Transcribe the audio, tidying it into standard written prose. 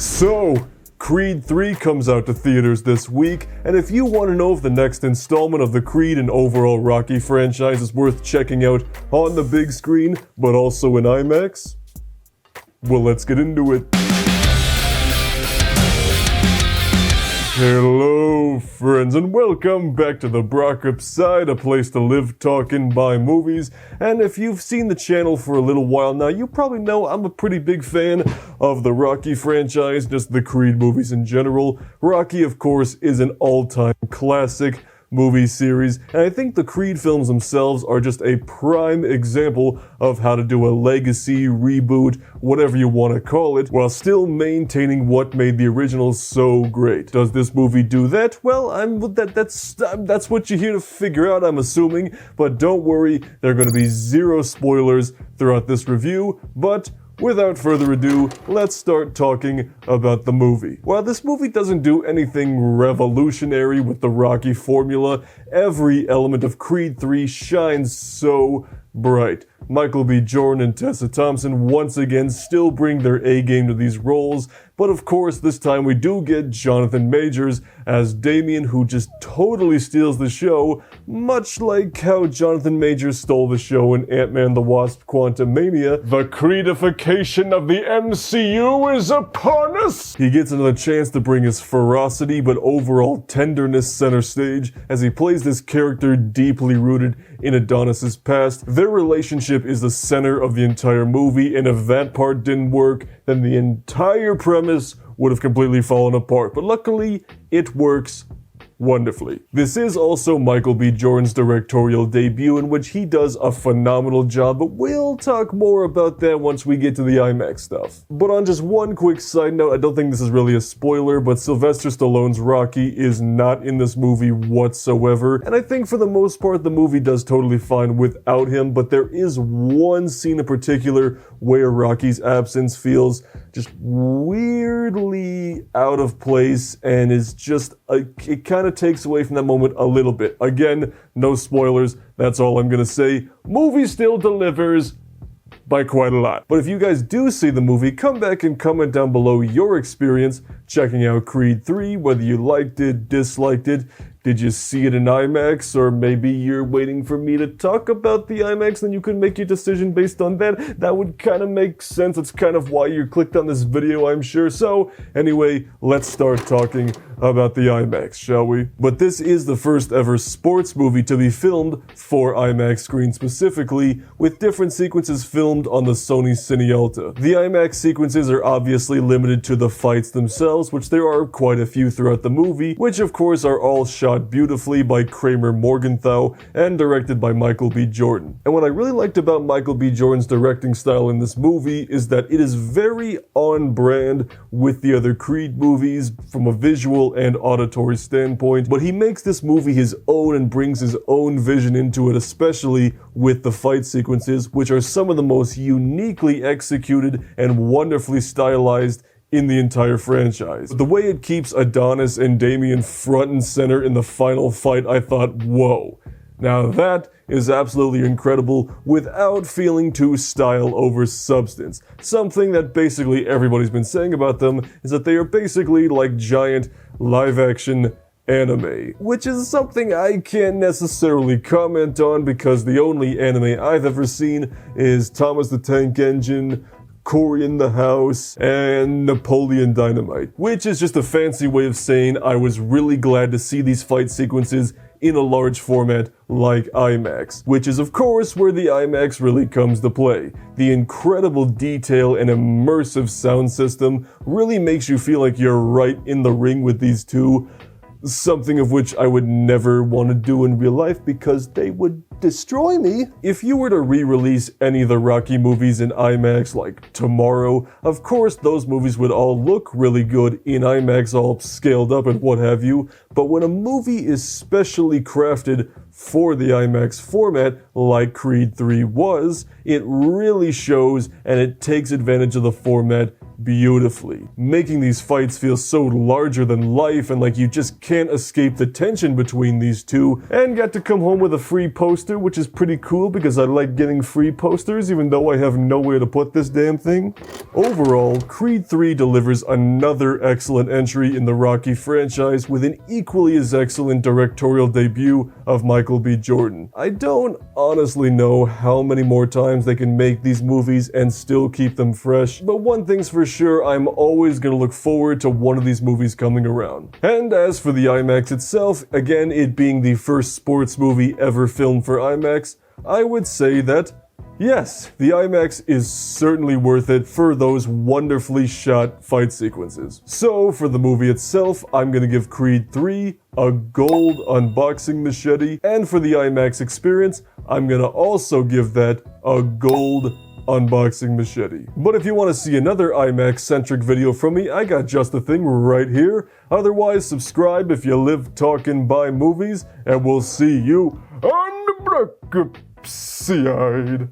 So, Creed 3 comes out to theaters this week, and if you want to know if the next installment of the Creed and overall Rocky franchise is worth checking out on the big screen, but also in IMAX, well, let's get into it. Hello, friends, and welcome back to the Brockopp side, a place to live, talk, and buy movies. And if you've seen the channel for a little while now, you probably know I'm a pretty big fan of the Rocky franchise, just the Creed movies in general. Rocky, of course, is an all-time classic movie series, and I think the Creed films themselves are just a prime example of how to do a legacy, reboot, whatever you want to call it, while still maintaining what made the originals so great. Does this movie do that? Well, that's what you're here to figure out, I'm assuming, but don't worry, there are going to be zero spoilers throughout this review, but without further ado, let's start talking about the movie. While this movie doesn't do anything revolutionary with the Rocky formula, every element of Creed 3 shines so bright. Michael B. Jordan and Tessa Thompson once again still bring their A-game to these roles, but of course this time we do get Jonathan Majors as Damien, who just totally steals the show, much like how Jonathan Majors stole the show in Ant-Man the Wasp: Quantumania. The Creedification of the MCU is upon us! He gets another chance to bring his ferocity but overall tenderness center stage as he plays this character deeply rooted in Adonis's past. Their relationship is the center of the entire movie, and if that part didn't work, then the entire premise would have completely fallen apart. But luckily, it works wonderfully. This is also Michael B. Jordan's directorial debut, in which he does a phenomenal job, but we'll talk more about that once we get to the IMAX stuff. But on just one quick side note, I don't think this is really a spoiler, but Sylvester Stallone's Rocky is not in this movie whatsoever, and I think for the most part the movie does totally fine without him, but there is one scene in particular where Rocky's absence feels just weirdly out of place and is just, it kind of takes away from that moment a little bit. Again, no spoilers, that's all I'm gonna say. Movie still delivers by quite a lot. But if you guys do see the movie, come back and comment down below your experience checking out Creed 3, whether you liked it, disliked it, did you see it in IMAX, or maybe you're waiting for me to talk about the IMAX and you can make your decision based on that. That would kind of make sense. It's kind of why you clicked on this video, I'm sure. So anyway, let's start talking about the IMAX, shall we? But this is the first ever sports movie to be filmed for IMAX screen specifically, with different sequences filmed on the Sony Cinealta. The IMAX sequences are obviously limited to the fights themselves, which there are quite a few throughout the movie, which of course are all shot beautifully by Kramer Morgenthau and directed by Michael B. Jordan. And what I really liked about Michael B. Jordan's directing style in this movie is that it is very on brand with the other Creed movies from a visual and auditory standpoint, but he makes this movie his own and brings his own vision into it, especially with the fight sequences, which are some of the most uniquely executed and wonderfully stylized in the entire franchise. The way it keeps Adonis and Damien front and center in the final fight, I thought, whoa. Now that is absolutely incredible without feeling too style over substance. Something that basically everybody's been saying about them is that they are basically like giant live-action anime, which is something I can't necessarily comment on because the only anime I've ever seen is Thomas the Tank Engine, Cory in the House, and Napoleon Dynamite, which is just a fancy way of saying I was really glad to see these fight sequences in a large format like IMAX, which is of course where the IMAX really comes to play. The incredible detail and immersive sound system really makes you feel like you're right in the ring with these two, something of which I would never want to do in real life because they would destroy me. If you were to re-release any of the Rocky movies in IMAX like tomorrow, of course those movies would all look really good in IMAX, all scaled up and what have you, but when a movie is specially crafted for the IMAX format, like Creed 3 was, it really shows and it takes advantage of the format beautifully, making these fights feel so larger than life and like you just can't escape the tension between these two, and got to come home with a free poster, which is pretty cool because I like getting free posters even though I have nowhere to put this damn thing. Overall, Creed 3 delivers another excellent entry in the Rocky franchise with an equally as excellent directorial debut of Michael B. Jordan. I don't honestly know how many more times they can make these movies and still keep them fresh, but one thing's for sure, I'm always gonna look forward to one of these movies coming around. And as for the IMAX itself, again, it being the first sports movie ever filmed for IMAX, I would say that yes, the IMAX is certainly worth it for those wonderfully shot fight sequences. So for the movie itself, I'm gonna give Creed 3 a gold unboxing machete, and for the IMAX experience, I'm gonna also give that a gold unboxing machete. But if you want to see another IMAX-centric video from me, I got just the thing right here. Otherwise, subscribe if you live talking by movies, and we'll see you on the Brockopp side.